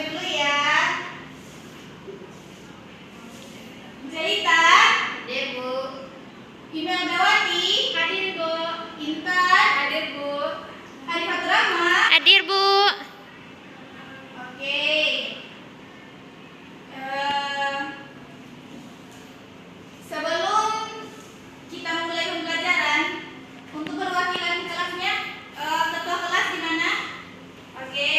dulu ya. Cerita. Hadir, Bu. Imelda-wati. Hadir, Bu. Intan. Hadir, Bu. Harifatul Rahma. Hadir, Bu. Oke. Sebelum kita mulai pembelajaran, untuk perwakilan kelasnya, ketua kelas di mana? Oke,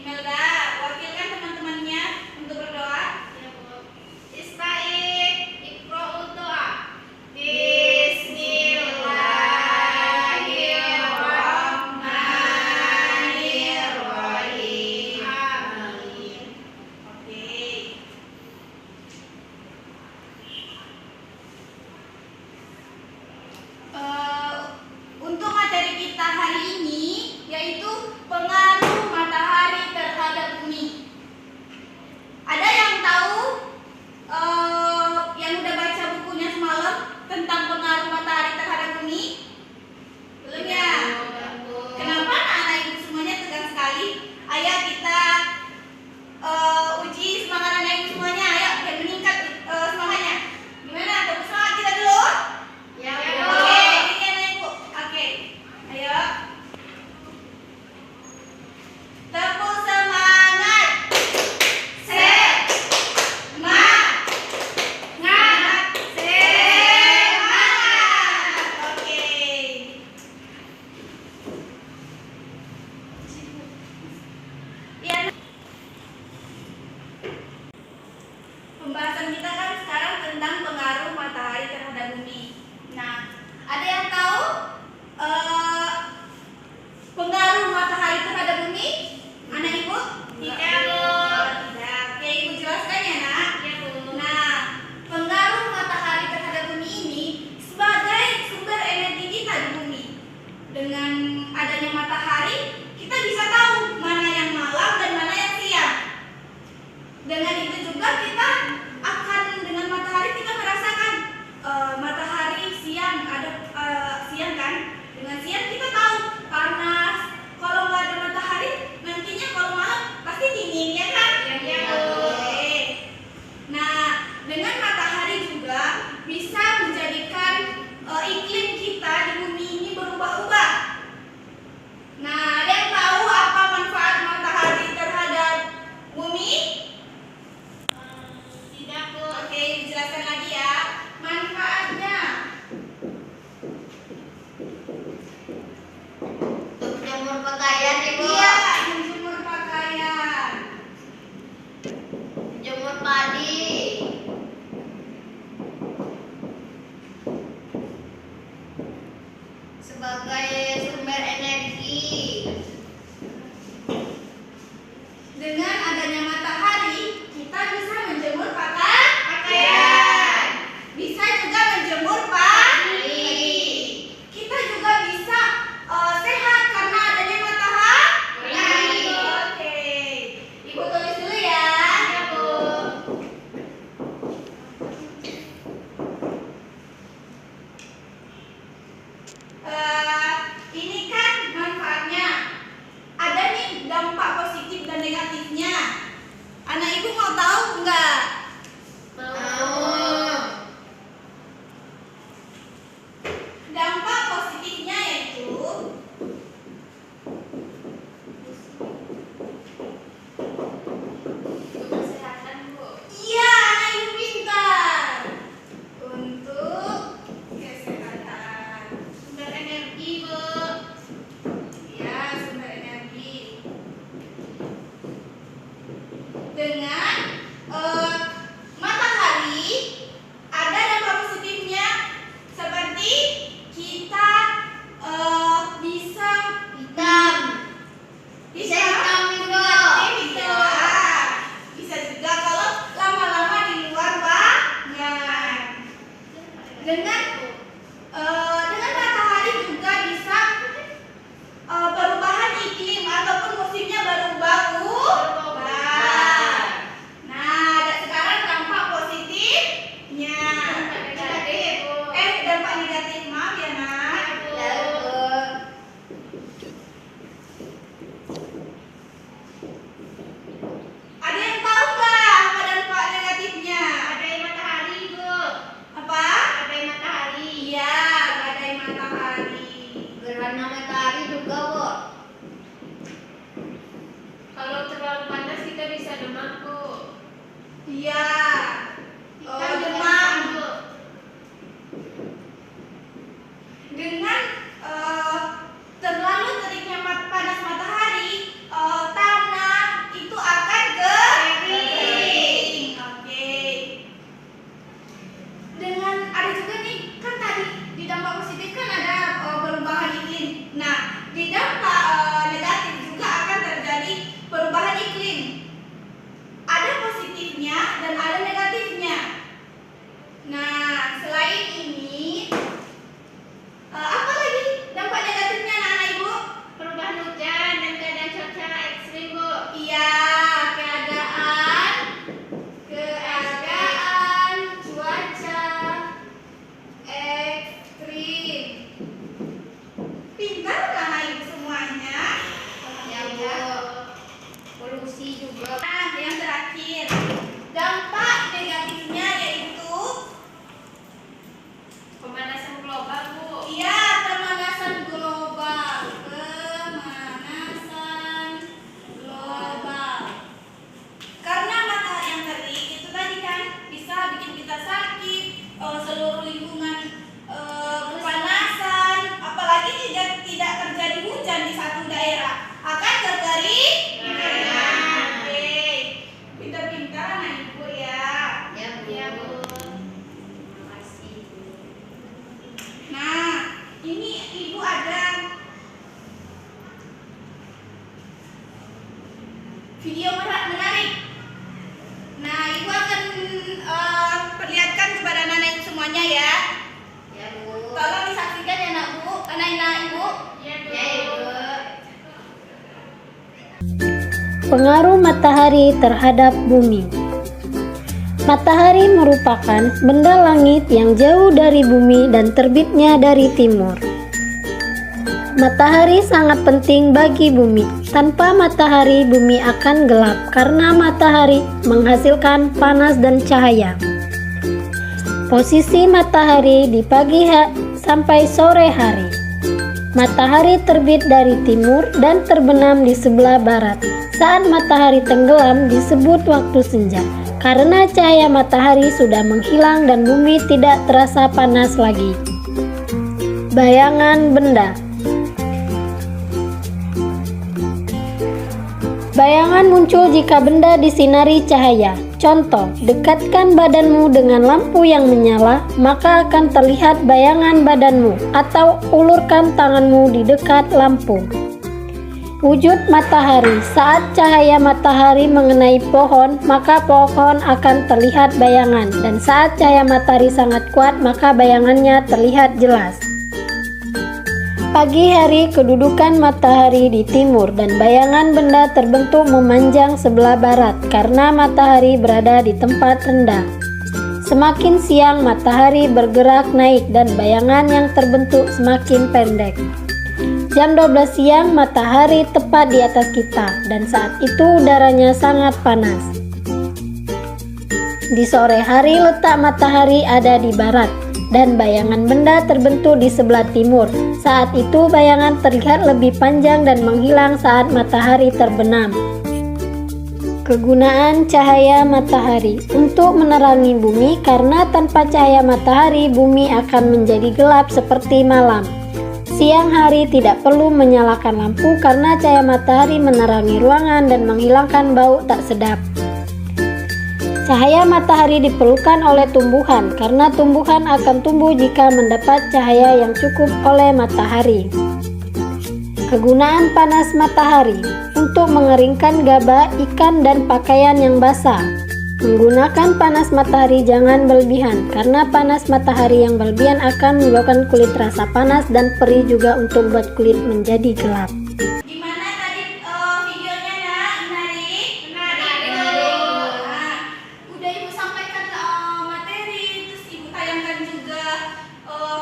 Imelda, wakilkan teman-temannya untuk berdoa. Ya, Bu. Ista'id, iqra'u doa. Bismillahirrahmanirrahim. Amin. Oke. Untuk materi kita hari ini yaitu pengaruh matahari terhadap bumi. Ada yang tahu yang udah baca bukunya semalam tentang pengaruh matahari terhadap bumi? Belum ya? Kenapa anak-anak ibu semuanya tegang sekali? Ayo kita uji semangat anak ibu semuanya. Ayo biar meningkat semangatnya. Gimana? Tepuk semangat kita dulu. Ya, Oke, ini anak ibu. Oke, ayo. Tepuk semangat. Semangat. Semangat. Oke. Ya. Pembahasan kita kan sekarang tentang pengaruh matahari terhadap bumi. Nah, ada yang tahu pengaruh matahari terhadap bumi? Anak ibu? Tidak, Bu. Tidak. Oke, ibu jelaskan ya, nak. Ya, Bu. Nah, pengaruh matahari terhadap bumi ini sebagai sumber energi kita di bumi. Dengan adanya matahari, kita bisa tahu mana yang malam dan mana yang siang. Dengan itu juga kita akan dengan matahari kita merasakan matahari siang ada siang kan. Dengan siang kita tahu panas. Kalau nggak ada matahari, nantinya kalau malam pasti dingin ya kan? Ya, Bu. Oke. Nah, dengan matahari juga bisa menjadikan iklim kita di bumi ini berubah-ubah. Nah, ada yang tahu apa manfaat matahari terhadap bumi? Tidak, Bu. Oke, dijelaskan lagi ya. Manfaatnya. Untuk jemur pakaian, Ibu. Iya, menjemur pakaian. Jemur padi. Sebagai sumber energi. Dengan adanya matahari, kita bisa menjemur pakaian. Bisa juga menjemur padi. Kita juga bisa sehat karena adanya matahari. Oke. Ibu tulis dulu ya. Ya, Bu. Ini kan manfaatnya. Ada nih dampak positif dan negatifnya. Anak ibu mau tahu enggak? Mau. Dampak positifnya yaitu Kesehatan, Bu. iya, anak ibu pintar. Untuk kesehatan. Sumber energi, Bu. Ya, sumber energi. Dengan matahari ada dampak positifnya seperti kita bisa Hitam. Bisa hitam juga. Bisa. Bisa juga kalau lama-lama di luar ruangan. Dengan matahari juga bisa perubahan iklim ataupun musimnya berubah. Nah, yang terakhir, dampak negatifnya yaitu Pemanasan global, Bu. iya, pemanasan global. Pemanasan global. Karena matahari yang terik itu tadi kan bisa bikin kita sakit, seluruh lingkungan kepanasan, apalagi tidak terjadi hujan di satu daerah akan terkering. Oke, pintar-pintar anak ibu ya. Ya, Bu. Ya, Bu. Terima kasih. Nah, ini ibu ada video menarik. Nah, ibu akan perlihatkan kepada anak-anak semuanya ya. Ya, Bu. Tolong disaksikan ya nak bu, anak-anak ibu. Ya, Bu. Ya, Ibu. Pengaruh matahari terhadap bumi. Matahari merupakan benda langit yang jauh dari bumi dan terbitnya dari timur. Matahari sangat penting bagi bumi. Tanpa matahari, bumi akan gelap karena matahari menghasilkan panas dan cahaya. Posisi matahari di pagi sampai sore hari. Matahari terbit dari timur dan terbenam di sebelah barat. Saat matahari tenggelam disebut waktu senja, karena cahaya matahari sudah menghilang dan bumi tidak terasa panas lagi. Bayangan benda. Bayangan muncul jika benda disinari cahaya. Contoh, dekatkan badanmu dengan lampu yang menyala, maka akan terlihat bayangan badanmu, atau ulurkan tanganmu di dekat lampu. Wujud matahari. Saat cahaya matahari mengenai pohon, maka pohon akan terlihat bayangan, dan saat cahaya matahari sangat kuat, maka bayangannya terlihat jelas. Pagi hari, kedudukan matahari di timur dan bayangan benda terbentuk memanjang sebelah barat karena matahari berada di tempat rendah. Semakin siang, matahari bergerak naik dan bayangan yang terbentuk semakin pendek. Jam 12 siang, matahari tepat di atas kita dan saat itu udaranya sangat panas. Di sore hari, letak matahari ada di barat dan bayangan benda terbentuk di sebelah timur. Saat itu bayangan terlihat lebih panjang dan menghilang saat matahari terbenam. Kegunaan cahaya matahari untuk menerangi bumi, karena tanpa cahaya matahari bumi akan menjadi gelap seperti malam. Siang hari tidak perlu menyalakan lampu karena cahaya matahari menerangi ruangan dan menghilangkan bau tak sedap. Cahaya matahari diperlukan oleh tumbuhan karena tumbuhan akan tumbuh jika mendapat cahaya yang cukup oleh matahari. Kegunaan panas matahari untuk mengeringkan gabah, ikan, dan pakaian yang basah. Menggunakan panas matahari jangan berlebihan karena panas matahari yang berlebihan akan menyebabkan kulit terasa panas dan perih juga untuk membuat kulit menjadi gelap. Gimana tadi videonya nak? Menarik? Menarik. Nah, udah ibu sampaikan materi, terus ibu tayangkan juga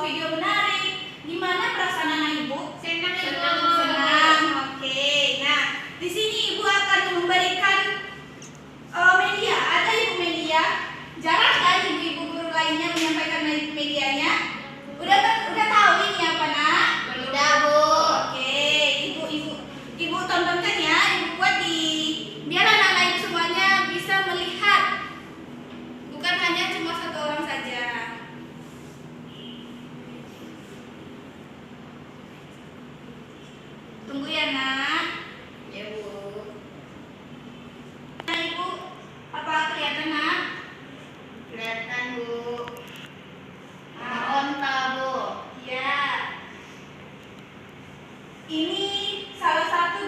video menarik. Gimana perasaan anak ibu? Senang, Ibu. Senang. Oke. Nah, di sini ibu akan memberikan media. Ada ibu media. Jarang kan ibu-ibu guru lainnya menyampaikan medianya. Udah tahu ini apa nak? Udah, Bu. Oke, ibu tontonkan ya, ibu buat biar anak-anak ibu semuanya bisa melihat, bukan hanya cuma satu orang saja. Tunggu ya nak. Ya, Bu. Nah ibu, apa kelihatan nak? Kelihatan, Bu. Ah, Onta, Bu. ya. Ini salah satu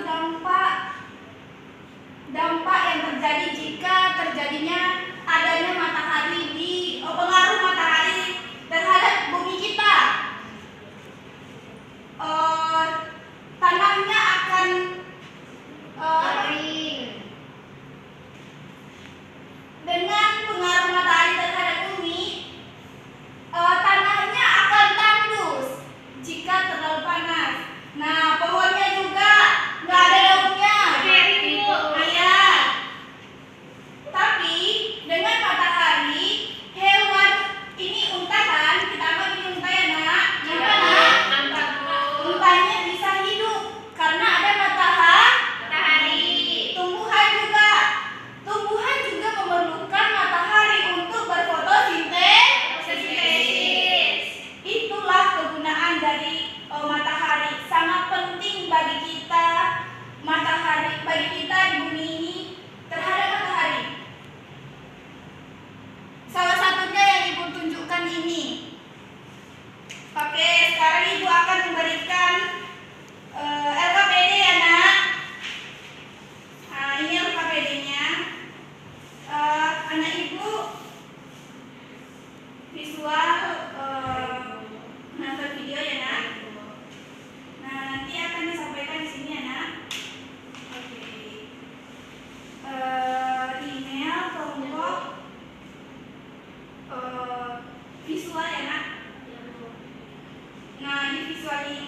dampak yang terjadi jika terjadinya adanya matahari pengaruh matahari terhadap bumi kita. Tanahnya akan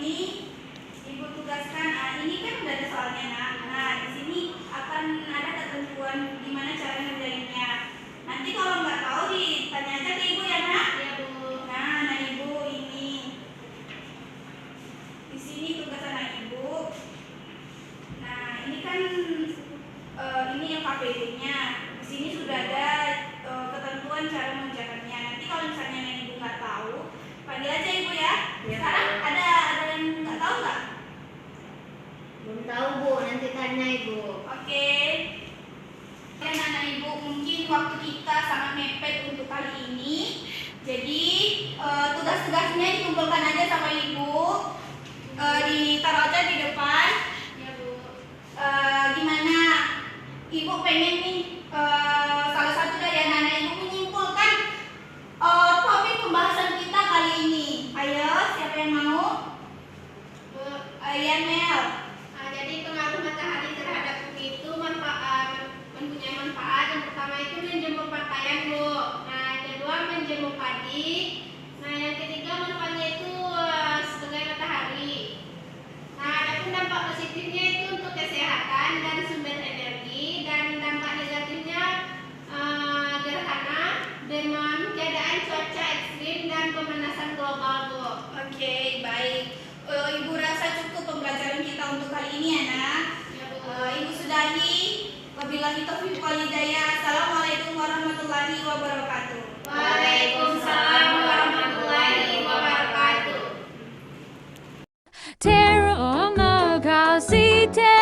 ini Ibu tugaskan, ini kan udah ada soalnya nak. Nah, di sini akan ada ketentuan gimana cara ngerjainnya. Nanti kalau nggak tahu ditanya aja ke Ibu ya nak. Iya, Bu. Nah Ibu ini di sini tugas anak Ibu. Nah ini kan ini yang KPD-nya. Di sini sudah ada ketentuan cara mengerjakannya. Nanti kalau misalnya anak Ibu nggak tahu, panggil aja Ibu ya. Iya, Sekarang Bu. ada yang nggak tahu nggak? Belum tahu, Bu. Nanti tanya Ibu. Oke. Dan anak Ibu mungkin waktu kita sangat mepet untuk kali ini. Jadi tugas-tugasnya dikumpulkan aja sama Ibu, ditaruh aja di depan. Iya, Bu. Gimana? Ibu pengen nih salah satu dari anak-anak Ibu menyimpulkan topik pembahasan kita kali ini. Ayo, siapa yang mau? Bu. Iya, Mel. Jadi pengaruh matahari terhadap bumi itu mempunyai manfaat. Yang pertama itu menjemur pakaian, Bu. Nah, yang kedua menjemur padi. Nah, yang ketiga manfaatnya itu sebagai matahari. Nah, adapun dampak positifnya itu untuk kesehatan dan sumber energi, dan dampak negatifnya gerhana dengan keadaan cuaca ekstrim dan pemanasan global, Bu. Oke, baik. Ibu rasa cukup pembelajaran kita untuk kali ini ya, Nak. Ya, Bu. Ibu sudahi. Wabillahi taufiq wal hidayah. Assalamualaikum warahmatullahi wabarakatuh. Waalaikumsalam warahmatullahi wabarakatuh. Terra Magazine.